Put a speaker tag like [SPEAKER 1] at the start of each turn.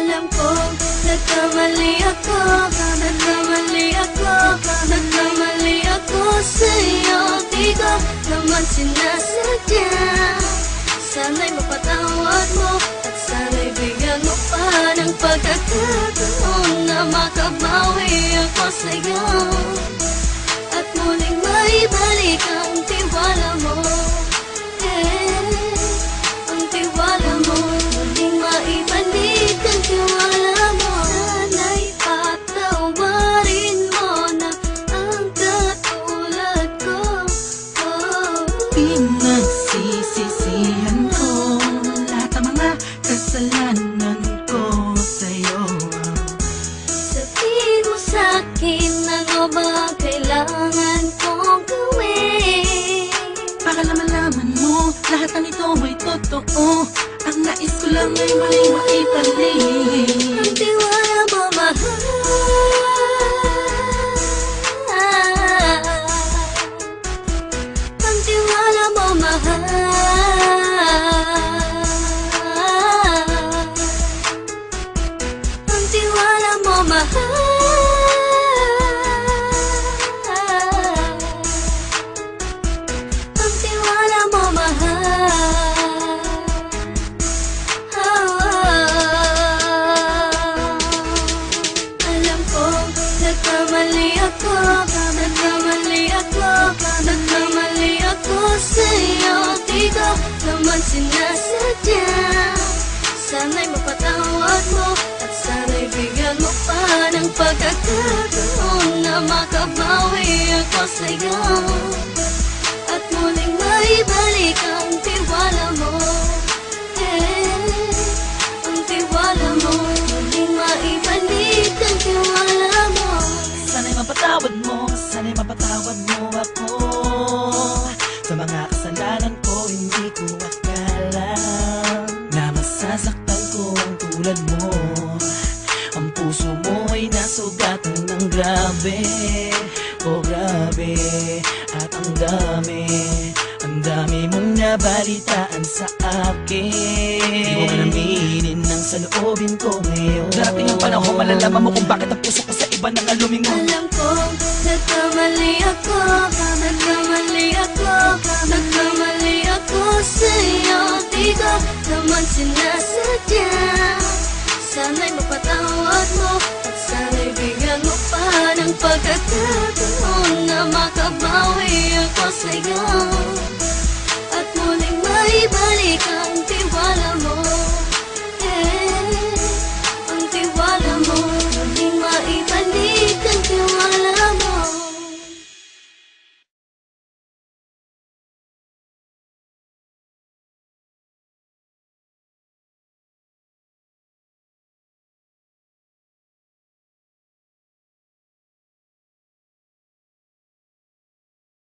[SPEAKER 1] Alam kong nagkamali ako, nagkamali ako sa'yo. Di ko naman sinasadya. Sana'y mapatawad mo at sana'y bigyan mo pa ng pagkakataon na makabawi ako sa'yo at muling maibalik ang tiwala mo. Ang tiwala mo, muling maibalik ang tiwala mo. Sana'y patawarin mo na ang katulad ko.
[SPEAKER 2] Pinagsisisihan ko lahat ng mga kasalanan ko sa'yo.
[SPEAKER 1] Sabihin mo sa'kin ano ba ang kailangan kong gawin
[SPEAKER 2] Para malaman mo lahat ng ito ay totoo. Ang nais ko lang ay muling maibalik
[SPEAKER 1] ang tiwala mo, mahal. Ang tiwala mo, mahal. Ang tiwala mo, mahal. Ang tiwala mo, mahal. Alam kong nagkamali ako sa'yo. Di ko naman sinasadya. Sana'y mapatawad mo at sana'y bigyan mo pa ng pagkakataon na makabawi ako sa'yo at muling maibalik ang tiwala mo. Ang tiwala mo, muling maibalik ang tiwala mo.
[SPEAKER 2] Sana'y mapatawad mo ako sa mga kasalanan ko. Hindi ko akala na masasaktan ko ang tulad mo. Ang puso mo ay nasugatan ng grabe, oh grabe. At ang dami mong nabalitaan sa akin. Di mo man aminin ang saloobin ko ngayon. Darating ang panahon, malalaman mo kung bakit ang puso ko sa iba nang alumingon.
[SPEAKER 1] Alam kong nagkamali ako sa'yo. Di ko naman sinasadya. Sana'y mapatawad mo at sana'y bigyan mo pa ng pagkakataon na makabawi ako sa'yo